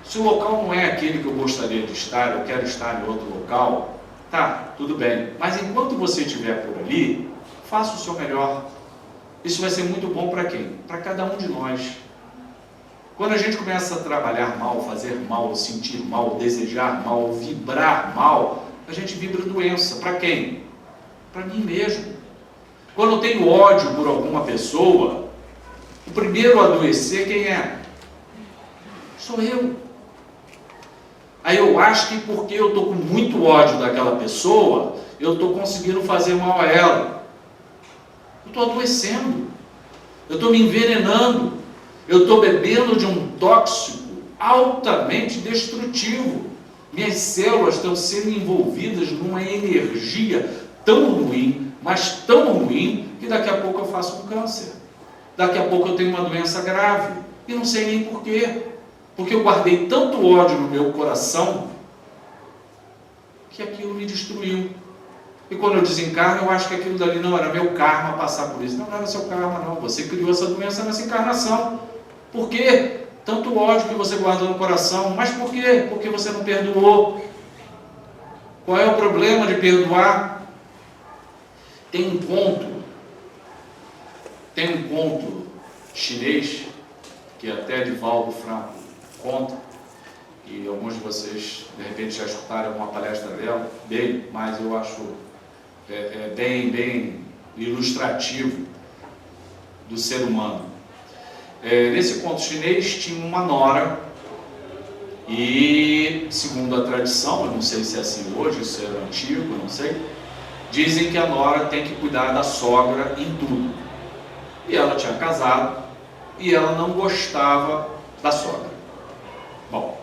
Se o local não é aquele que eu gostaria de estar, eu quero estar em outro local, tá, tudo bem. Mas enquanto você estiver por ali, faça o seu melhor. Isso vai ser muito bom para quem? Para cada um de nós. Quando a gente começa a trabalhar mal, fazer mal, sentir mal, desejar mal, vibrar mal, a gente vibra doença. Para quem? Para mim mesmo. Quando eu tenho ódio por alguma pessoa, o primeiro a adoecer quem é? Sou eu. Aí eu acho que porque eu estou com muito ódio daquela pessoa, eu estou conseguindo fazer mal a ela. Eu estou adoecendo. Eu estou me envenenando. Eu estou bebendo de um tóxico altamente destrutivo. Minhas células estão sendo envolvidas numa energia tão ruim, mas tão ruim, que daqui a pouco eu faço um câncer. Daqui a pouco eu tenho uma doença grave. E não sei nem porquê. Porque eu guardei tanto ódio no meu coração, que aquilo me destruiu. E quando eu desencarno, eu acho que aquilo dali não era meu karma passar por isso. Não era seu karma, não. Você criou essa doença nessa encarnação. Por quê? Tanto ódio que você guardou no coração. Mas por quê? Porque você não perdoou. Qual é o problema de perdoar? Tem um conto chinês, que até Divaldo Franco conta, e alguns de vocês de repente já escutaram alguma palestra dele, mas eu acho bem ilustrativo do ser humano. Nesse conto chinês tinha uma nora, e segundo a tradição, eu não sei se é assim hoje, isso é antigo, não sei, dizem que a nora tem que cuidar da sogra em tudo. E ela tinha casado, e ela não gostava da sogra. Bom,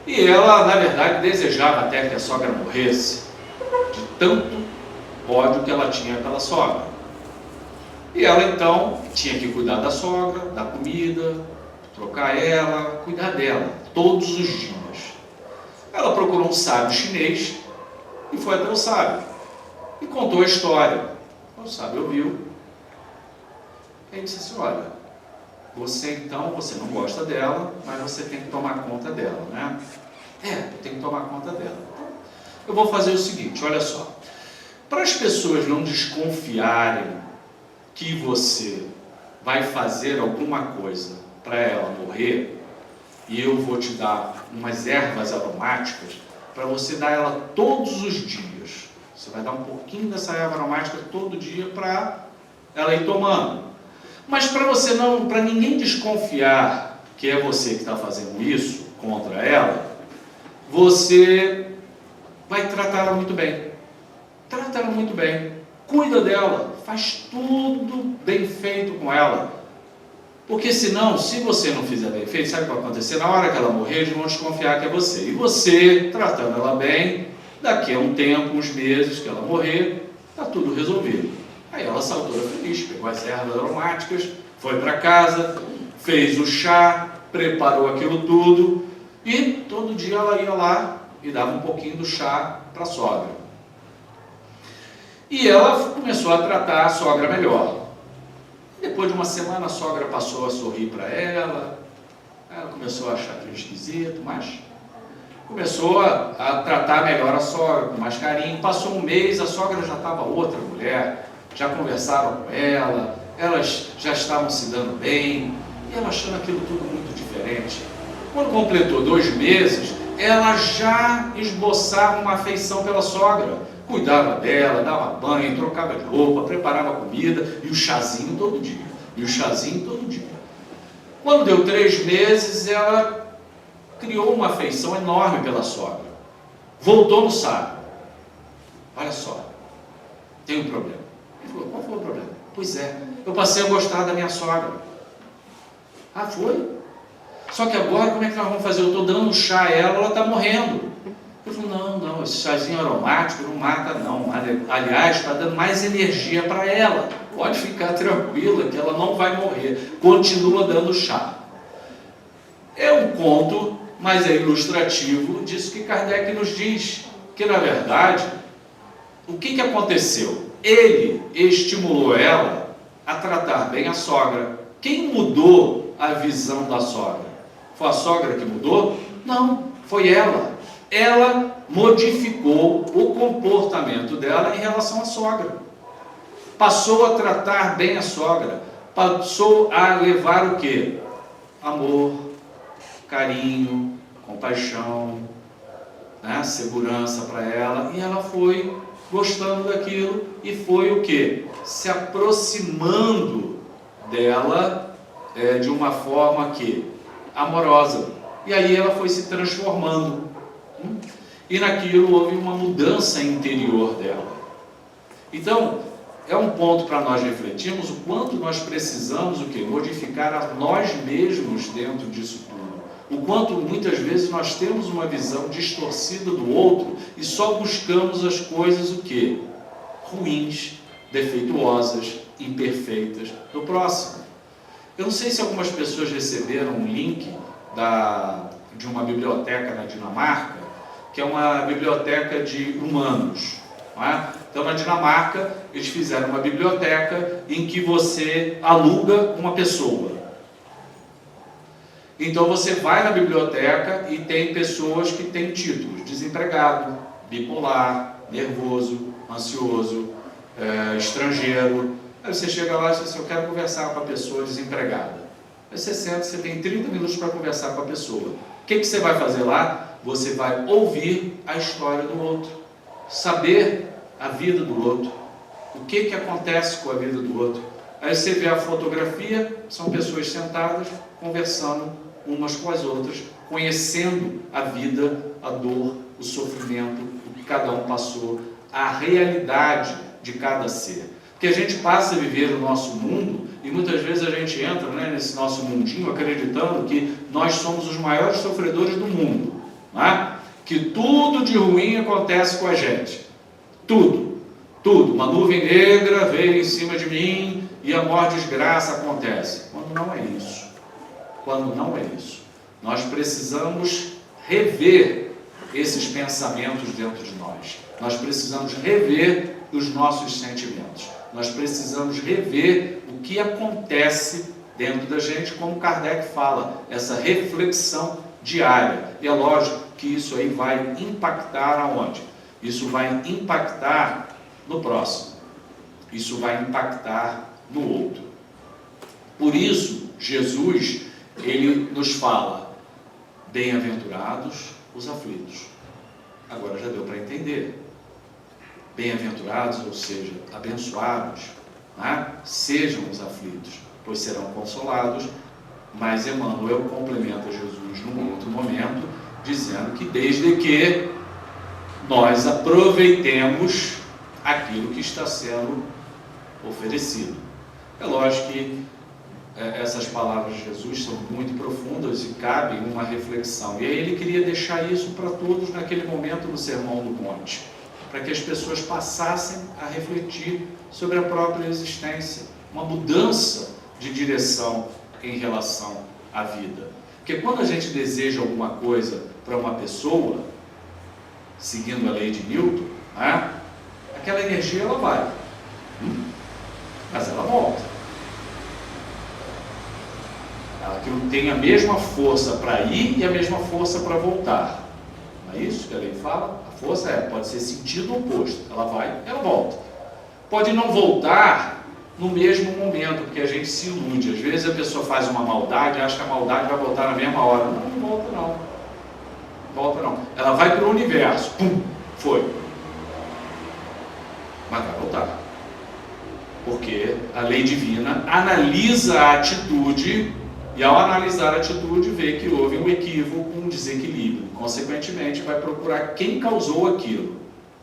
e ela, na verdade, desejava até que a sogra morresse, de tanto ódio que ela tinha pela sogra. E ela, então, tinha que cuidar da sogra, da comida, trocar ela, cuidar dela, todos os dias. Ela procurou um sábio chinês, e foi até o sábio, e contou a história. O sábio ouviu, e disse assim, olha, você não gosta dela, mas você tem que tomar conta dela, né? Eu tenho que tomar conta dela. Então, eu vou fazer o seguinte, olha só. Para as pessoas não desconfiarem que você vai fazer alguma coisa para ela morrer, e eu vou te dar umas ervas aromáticas para você dar ela todos os dias. Você vai dar um pouquinho dessa erva aromática todo dia para ela ir tomando. Mas para ninguém desconfiar que é você que está fazendo isso contra ela, você vai tratar ela muito bem. Trata ela muito bem. Cuida dela. faz tudo bem feito com ela. Porque senão, se você não fizer bem feito, sabe o que vai acontecer? Na hora que ela morrer, eles vão desconfiar que é você. E você, tratando ela bem, daqui a um tempo, uns meses que ela morrer, está tudo resolvido. Aí ela saltou feliz, pegou as ervas aromáticas, foi para casa, fez o chá, preparou aquilo tudo e todo dia ela ia lá e dava um pouquinho do chá para a sogra. E ela começou a tratar a sogra melhor. Depois de uma semana a sogra passou a sorrir para ela começou a achar aquilo esquisito, mas começou a tratar melhor a sogra, com mais carinho. Passou um mês, a sogra já estava outra mulher, já conversaram com ela, elas já estavam se dando bem, e ela achando aquilo tudo muito diferente. Quando completou 2 meses, ela já esboçava uma afeição pela sogra. Cuidava dela, dava banho, trocava de roupa, preparava comida e o chazinho todo dia. Quando deu 3 meses, ela criou uma afeição enorme pela sogra. Voltou no sábio. Olha só, tem um problema. Ele falou, qual foi o problema? Pois é, eu passei a gostar da minha sogra. Ah, foi? Só que agora, como é que nós vamos fazer? Eu estou dando chá a ela está morrendo. Eu falei, não, esse chazinho aromático não mata não. Aliás, está dando mais energia para ela. Pode ficar tranquila que ela não vai morrer. Continua dando chá. É um conto, mas é ilustrativo disso que Kardec nos diz. Que na verdade, o que aconteceu? Ele estimulou ela a tratar bem a sogra. Quem mudou a visão da sogra? Foi a sogra que mudou? Não, foi ela. Ela modificou o comportamento dela em relação à sogra. Passou a tratar bem a sogra. Passou a levar o quê? Amor, carinho, compaixão, né? Segurança para ela. E ela foi gostando daquilo e foi o quê? Se aproximando dela de uma forma que amorosa. E aí ela foi se transformando. E naquilo houve uma mudança interior dela. Então, é um ponto para nós refletirmos o quanto nós precisamos o quê? Modificar a nós mesmos dentro disso tudo. O quanto muitas vezes nós temos uma visão distorcida do outro e só buscamos as coisas o quê? Ruins, defeituosas, imperfeitas do próximo. Eu não sei se algumas pessoas receberam um link de uma biblioteca na Dinamarca, que é uma biblioteca de humanos. Não é? Então, na Dinamarca, eles fizeram uma biblioteca em que você aluga uma pessoa. Então, você vai na biblioteca e tem pessoas que têm títulos: desempregado, bipolar, nervoso, ansioso, estrangeiro. Aí você chega lá e diz assim, eu quero conversar com a pessoa desempregada. Aí você senta, você tem 30 minutos para conversar com a pessoa. O que você vai fazer lá? Você vai ouvir a história do outro, saber a vida do outro, o que acontece com a vida do outro. Aí você vê a fotografia, são pessoas sentadas, conversando umas com as outras, conhecendo a vida, a dor, o sofrimento, o que cada um passou, a realidade de cada ser. Porque a gente passa a viver o nosso mundo e muitas vezes a gente entra nesse nosso mundinho acreditando que nós somos os maiores sofredores do mundo, não é? Que tudo de ruim acontece com a gente, tudo, uma nuvem negra veio em cima de mim e a maior desgraça acontece, quando não é isso, nós precisamos rever esses pensamentos dentro de nós precisamos rever os nossos sentimentos, nós precisamos rever o que acontece dentro da gente, como Kardec fala, essa reflexão diária. E é lógico que isso aí vai impactar aonde? Isso vai impactar no próximo, isso vai impactar no outro. Por isso, Jesus, ele nos fala, bem-aventurados os aflitos. Agora já deu para entender. Bem-aventurados, ou seja, abençoados, né? Sejam os aflitos, pois serão consolados. Mas Emmanuel complementa Jesus num outro momento, dizendo que desde que nós aproveitemos aquilo que está sendo oferecido. É lógico que essas palavras de Jesus são muito profundas e cabem uma reflexão. E aí ele queria deixar isso para todos naquele momento do Sermão do Monte, para que as pessoas passassem a refletir sobre a própria existência, uma mudança de direção em relação à vida. Porque quando a gente deseja alguma coisa para uma pessoa, seguindo a lei de Newton, né, aquela energia ela vai, mas ela volta. Aquilo tem a mesma força para ir e a mesma força para voltar. Não é isso que a lei fala? A força pode ser sentido oposto. Ela vai, ela volta. Pode não voltar no mesmo momento, porque a gente se ilude. Às vezes a pessoa faz uma maldade e acha que a maldade vai voltar na mesma hora. Não, não volta não. Não volta não. Ela vai para o universo. Pum, foi. Mas vai voltar. Porque a lei divina analisa a atitude e, ao analisar a atitude, vê que houve um equívoco, um desequilíbrio. Consequentemente, vai procurar quem causou aquilo.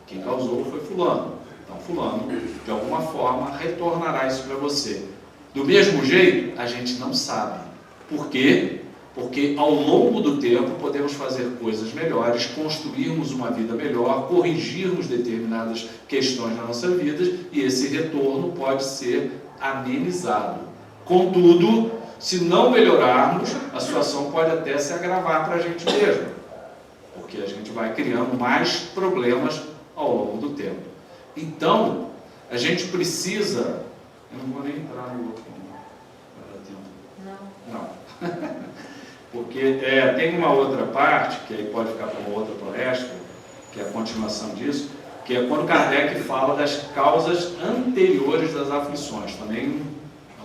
Quem causou foi fulano. Então, fulano, de alguma forma, retornará isso para você. Do mesmo jeito, a gente não sabe. Por quê? Porque, ao longo do tempo, podemos fazer coisas melhores, construirmos uma vida melhor, corrigirmos determinadas questões na nossa vida, e esse retorno pode ser amenizado. Contudo, se não melhorarmos, a situação pode até se agravar para a gente mesmo, porque a gente vai criando mais problemas ao longo do tempo. Então, a gente precisa... Eu não vou nem entrar no outro. Não. Porque tem uma outra parte, que aí pode ficar para uma outra palestra, que é a continuação disso, que é quando Kardec fala das causas anteriores das aflições. Também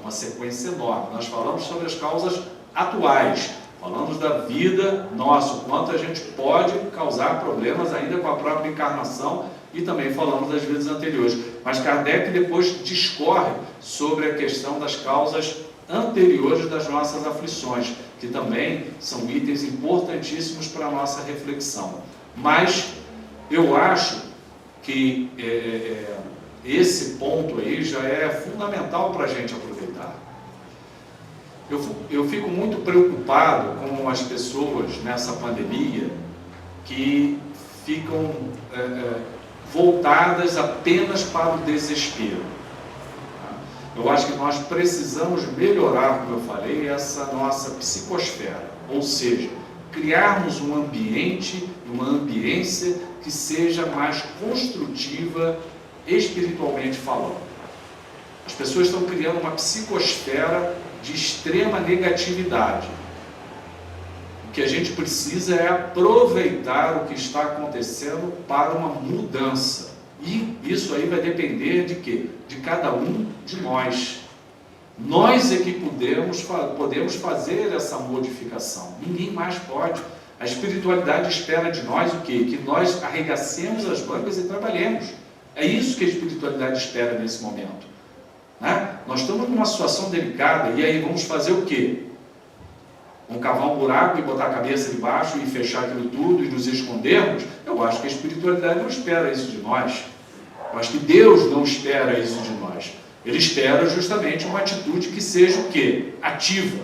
uma sequência enorme. Nós falamos sobre as causas atuais, falamos da vida nossa, o quanto a gente pode causar problemas ainda com a própria encarnação, e também falamos das vidas anteriores. Mas Kardec depois discorre sobre a questão das causas anteriores das nossas aflições, que também são itens importantíssimos para a nossa reflexão. Mas eu acho que esse ponto aí já é fundamental para a gente aproveitar. Eu fico muito preocupado com as pessoas nessa pandemia que ficam voltadas apenas para o desespero. Eu acho que nós precisamos melhorar, como eu falei, essa nossa psicosfera, ou seja, criarmos um ambiente, uma ambiência que seja mais construtiva espiritualmente falando. As pessoas estão criando uma psicosfera de extrema negatividade. O que a gente precisa é aproveitar o que está acontecendo para uma mudança. E isso aí vai depender de quê? De cada um de nós. Nós é que podemos fazer essa modificação. Ninguém mais pode. A espiritualidade espera de nós o quê? Que nós arregacemos as mangas e trabalhemos. É isso que a espiritualidade espera nesse momento. Né? Nós estamos numa situação delicada, e aí vamos fazer o quê? Vamos cavar um buraco e botar a cabeça debaixo e fechar aquilo tudo e nos escondermos? Eu acho que a espiritualidade não espera isso de nós. Eu acho que Deus não espera isso de nós. Ele espera justamente uma atitude que seja o quê? Ativa,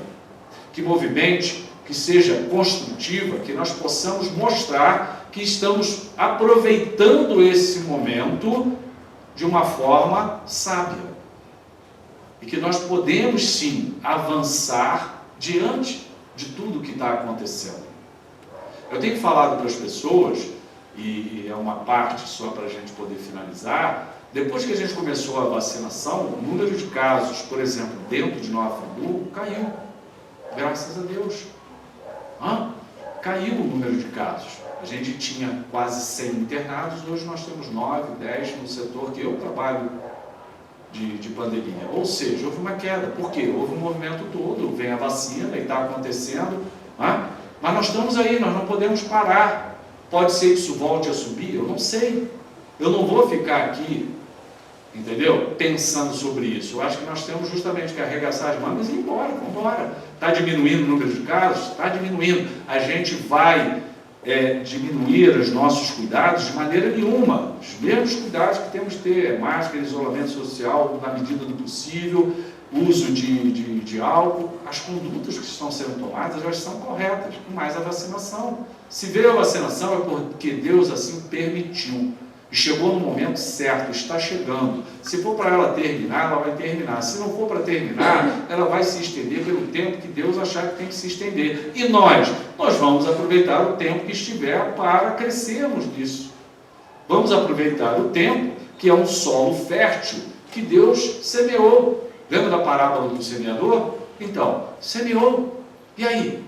que movimente, que seja construtiva, que nós possamos mostrar que estamos aproveitando esse momento de uma forma sábia. E que nós podemos sim avançar diante de tudo que está acontecendo. Eu tenho falado para as pessoas, e é uma parte só para a gente poder finalizar, depois que a gente começou a vacinação, o número de casos, por exemplo, dentro de Nova Friburgo, caiu. Graças a Deus. Caiu o número de casos. A gente tinha quase 100 internados, hoje nós temos 9, 10 no setor que eu trabalho de pandemia. Ou seja, houve uma queda. Por quê? Houve um movimento todo, vem a vacina e está acontecendo. Mas nós estamos aí, nós não podemos parar. Pode ser que isso volte a subir? Eu não sei. Eu não vou ficar aqui, entendeu? Pensando sobre isso. Eu acho que nós temos justamente que arregaçar as mangas e ir embora, vamos embora. Está diminuindo o número de casos? Está diminuindo. A gente vai diminuir os nossos cuidados de maneira nenhuma. Os mesmos cuidados que temos que ter, máscara, isolamento social na medida do possível, uso de álcool. As condutas que estão sendo tomadas, elas são corretas, mais a vacinação. Se veio a vacinação é porque Deus assim permitiu. E chegou no momento certo, está chegando. Se for para ela terminar, ela vai terminar. Se não for para terminar, ela vai se estender pelo tempo que Deus achar que tem que se estender. E nós vamos aproveitar o tempo que estiver para crescermos nisso. Vamos aproveitar o tempo que é um solo fértil que Deus semeou. Lembra da parábola do semeador? Então, semeou. E aí?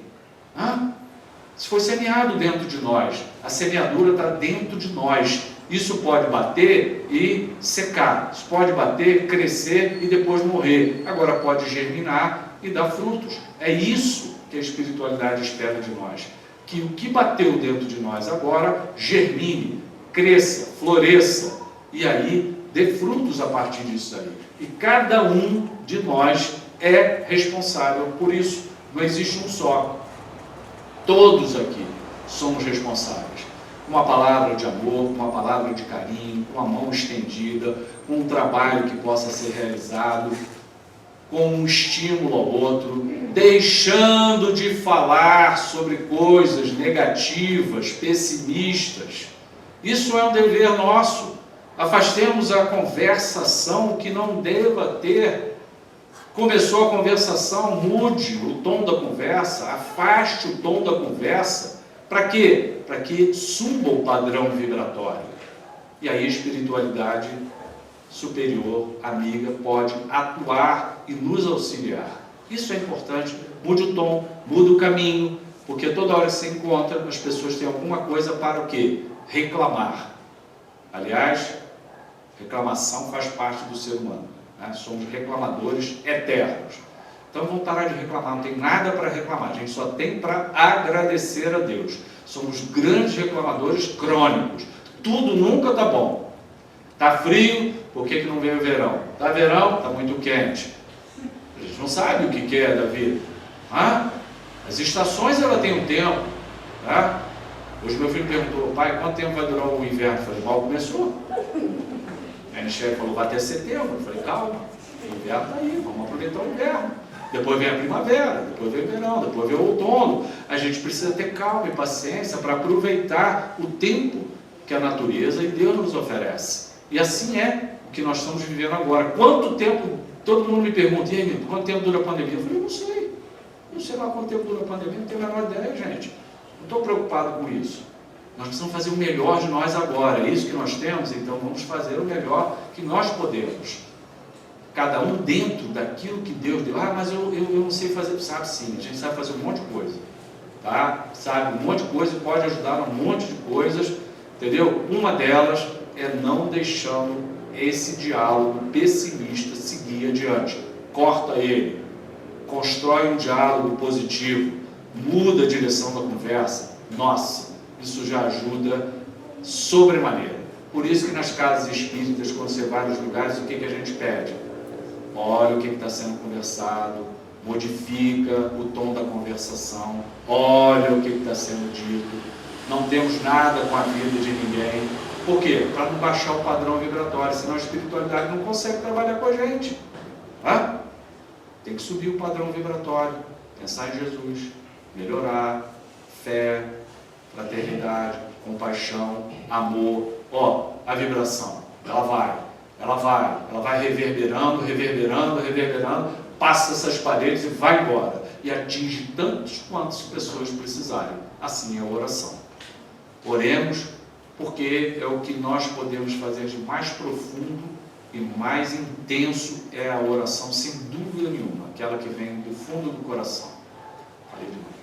Se foi semeado dentro de nós, a semeadura está dentro de nós. Isso pode bater e secar, isso pode bater, crescer e depois morrer. Agora pode germinar e dar frutos. É isso que a espiritualidade espera de nós. Que o que bateu dentro de nós agora germine, cresça, floresça e aí dê frutos a partir disso aí. E cada um de nós é responsável por isso. Não existe um só. Todos aqui somos responsáveis. Uma palavra de amor, uma palavra de carinho, com a mão estendida, com um trabalho que possa ser realizado, com um estímulo ao outro, deixando de falar sobre coisas negativas, pessimistas. Isso é um dever nosso. Afastemos a conversação que não deva ter. Começou a conversação, mude o tom da conversa, afaste o tom da conversa. Para quê? Para que suba o padrão vibratório. E aí a espiritualidade superior, amiga, pode atuar e nos auxiliar. Isso é importante. Mude o tom, mude o caminho, porque toda hora que se encontra, as pessoas têm alguma coisa para o quê? Reclamar. Aliás, reclamação faz parte do ser humano. Somos reclamadores eternos. Então vamos parar de reclamar, não tem nada para reclamar, a gente só tem para agradecer a Deus. Somos grandes reclamadores crônicos, tudo nunca está bom. Está frio, por que não veio o verão? Está verão, está muito quente. A gente não sabe o que é da vida. As estações ela tem um tempo. Hoje meu filho perguntou, pai, quanto tempo vai durar o inverno? Eu falei, mal começou. A Michelle falou, vai até setembro. Eu falei, calma, o inverno está aí, vamos aproveitar o inverno. Depois vem a primavera, depois vem o verão, depois vem o outono. A gente precisa ter calma e paciência para aproveitar o tempo que a natureza e Deus nos oferece. E assim é o que nós estamos vivendo agora. Quanto tempo, todo mundo me pergunta, e aí, quanto tempo dura a pandemia? Eu falei, não sei. Não sei lá quanto tempo dura a pandemia, não tenho a menor ideia, gente. Não estou preocupado com isso. Nós precisamos fazer o melhor de nós agora. É isso que nós temos, então vamos fazer o melhor que nós podemos. Cada um dentro daquilo que Deus deu. Mas eu não sei fazer. Sabe sim, a gente sabe fazer um monte de coisa. Sabe um monte de coisa e pode ajudar um monte de coisas. Entendeu? Uma delas é não deixando esse diálogo pessimista seguir adiante. Corta ele. Constrói um diálogo positivo. Muda a direção da conversa. Nossa, isso já ajuda sobremaneira. Por isso que nas casas espíritas, quando você vai nos lugares, o que a gente pede? Olha o que está sendo conversado, modifica o tom da conversação, olha o que está sendo dito, não temos nada com a vida de ninguém. Por quê? Para não baixar o padrão vibratório, senão a espiritualidade não consegue trabalhar com a gente. Tem que subir o padrão vibratório, pensar em Jesus, melhorar, fé, fraternidade, compaixão, amor. A vibração, ela vai reverberando, passa essas paredes e vai embora. E atinge tantos quantas pessoas precisarem. Assim é a oração. Oremos, porque é o que nós podemos fazer de mais profundo e mais intenso é a oração, sem dúvida nenhuma, aquela que vem do fundo do coração. Aleluia.